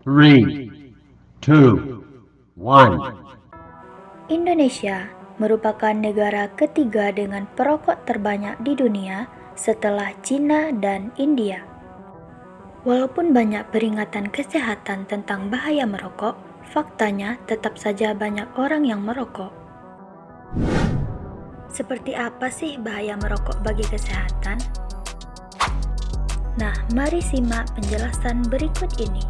Three, two, one. Indonesia merupakan negara ketiga dengan perokok terbanyak di dunia setelah Cina dan India. Walaupun banyak peringatan kesehatan tentang bahaya merokok, faktanya tetap saja banyak orang yang merokok. Seperti apa sih bahaya merokok bagi kesehatan? Nah, mari simak penjelasan berikut ini.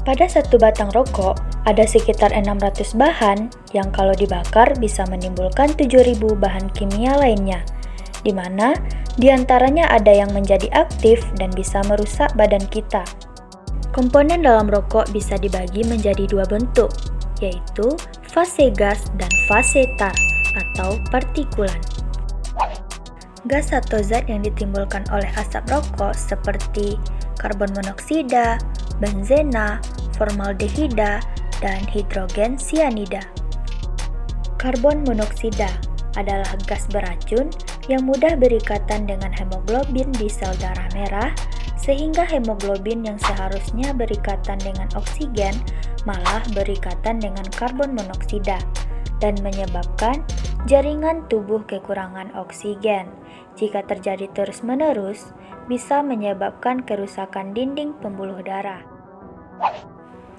Pada satu batang rokok, ada sekitar 600 bahan yang kalau dibakar bisa menimbulkan 7.000 bahan kimia lainnya, di mana diantaranya ada yang menjadi aktif dan bisa merusak badan kita. Komponen dalam rokok bisa dibagi menjadi dua bentuk, yaitu fase gas dan fase tar atau partikulan. Gas atau zat yang ditimbulkan oleh asap rokok seperti karbon monoksida, benzena, formaldehida, dan hidrogen sianida. Karbon monoksida adalah gas beracun yang mudah berikatan dengan hemoglobin di sel darah merah, sehingga hemoglobin yang seharusnya berikatan dengan oksigen malah berikatan dengan karbon monoksida dan menyebabkan jaringan tubuh kekurangan oksigen. Jika terjadi terus-menerus, bisa menyebabkan kerusakan dinding pembuluh darah.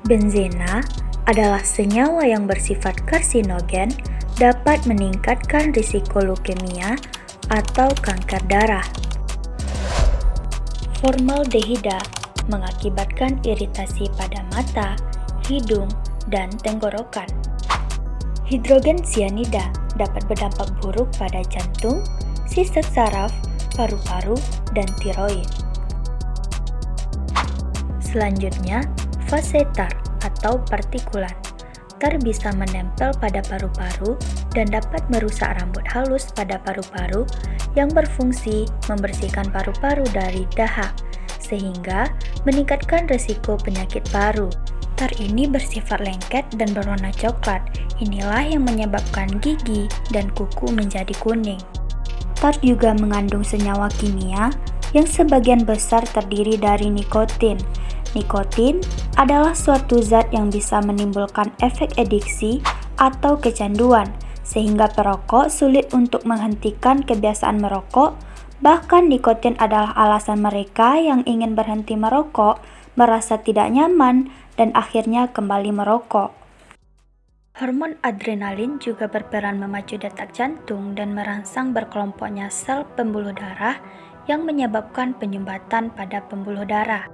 Benzena adalah senyawa yang bersifat karsinogen, dapat meningkatkan risiko leukemia atau kanker darah. Formaldehida mengakibatkan iritasi pada mata, hidung, dan tenggorokan. Hidrogen sianida dapat berdampak buruk pada jantung, sistem saraf, paru-paru, dan tiroid. Selanjutnya, fase tar atau partikulan. Tar bisa menempel pada paru-paru dan dapat merusak rambut halus pada paru-paru yang berfungsi membersihkan paru-paru dari dahak, sehingga meningkatkan risiko penyakit paru. Tar ini bersifat lengket dan berwarna coklat. Inilah yang menyebabkan gigi dan kuku menjadi kuning. Tar juga mengandung senyawa kimia yang sebagian besar terdiri dari nikotin. Nikotin adalah suatu zat yang bisa menimbulkan efek adiksi atau kecanduan, sehingga perokok sulit untuk menghentikan kebiasaan merokok. Bahkan nikotin adalah alasan mereka yang ingin berhenti merokok merasa tidak nyaman dan akhirnya kembali merokok. Hormon adrenalin juga berperan memacu detak jantung dan merangsang berkelompoknya sel pembuluh darah yang menyebabkan penyumbatan pada pembuluh darah.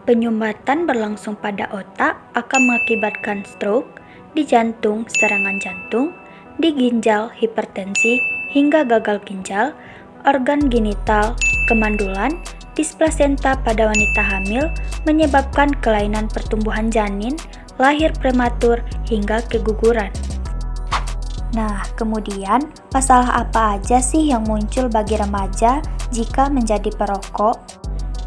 Penyumbatan berlangsung pada otak akan mengakibatkan stroke, di jantung serangan jantung, di ginjal hipertensi hingga gagal ginjal, organ genital, kemandulan, displasenta pada wanita hamil menyebabkan kelainan pertumbuhan janin, lahir prematur, hingga keguguran. Nah, kemudian masalah apa aja sih yang muncul bagi remaja jika menjadi perokok?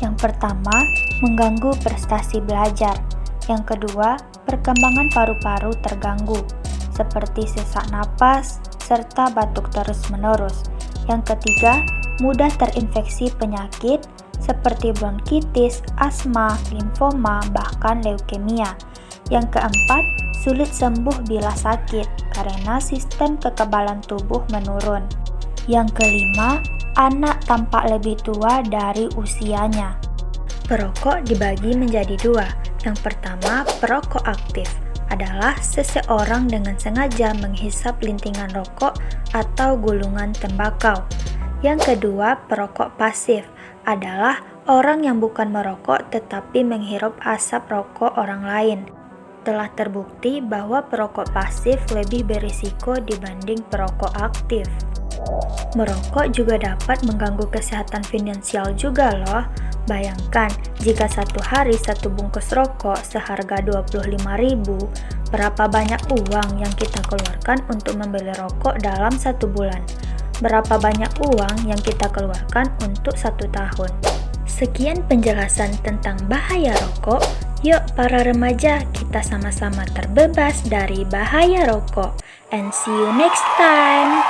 Yang pertama, mengganggu prestasi belajar. Yang kedua, perkembangan paru-paru terganggu, seperti sesak napas serta batuk terus-menerus. Yang ketiga, mudah terinfeksi penyakit seperti bronkitis, asma, limfoma, bahkan leukemia. Yang keempat, sulit sembuh bila sakit karena sistem kekebalan tubuh menurun. Yang kelima, anak tampak lebih tua dari usianya. Perokok dibagi menjadi dua. Yang pertama, perokok aktif adalah seseorang dengan sengaja menghisap lintingan rokok atau gulungan tembakau. Yang kedua, perokok pasif adalah orang yang bukan merokok tetapi menghirup asap rokok orang lain. Telah terbukti bahwa perokok pasif lebih berisiko dibanding perokok aktif. Merokok juga dapat mengganggu kesehatan finansial juga loh. Bayangkan, jika satu hari satu bungkus rokok seharga 25.000, berapa banyak uang yang kita keluarkan untuk membeli rokok dalam satu bulan? Berapa banyak uang yang kita keluarkan untuk 1 tahun? Sekian penjelasan tentang bahaya rokok. Yuk para remaja, kita sama-sama terbebas dari bahaya rokok. And see you next time!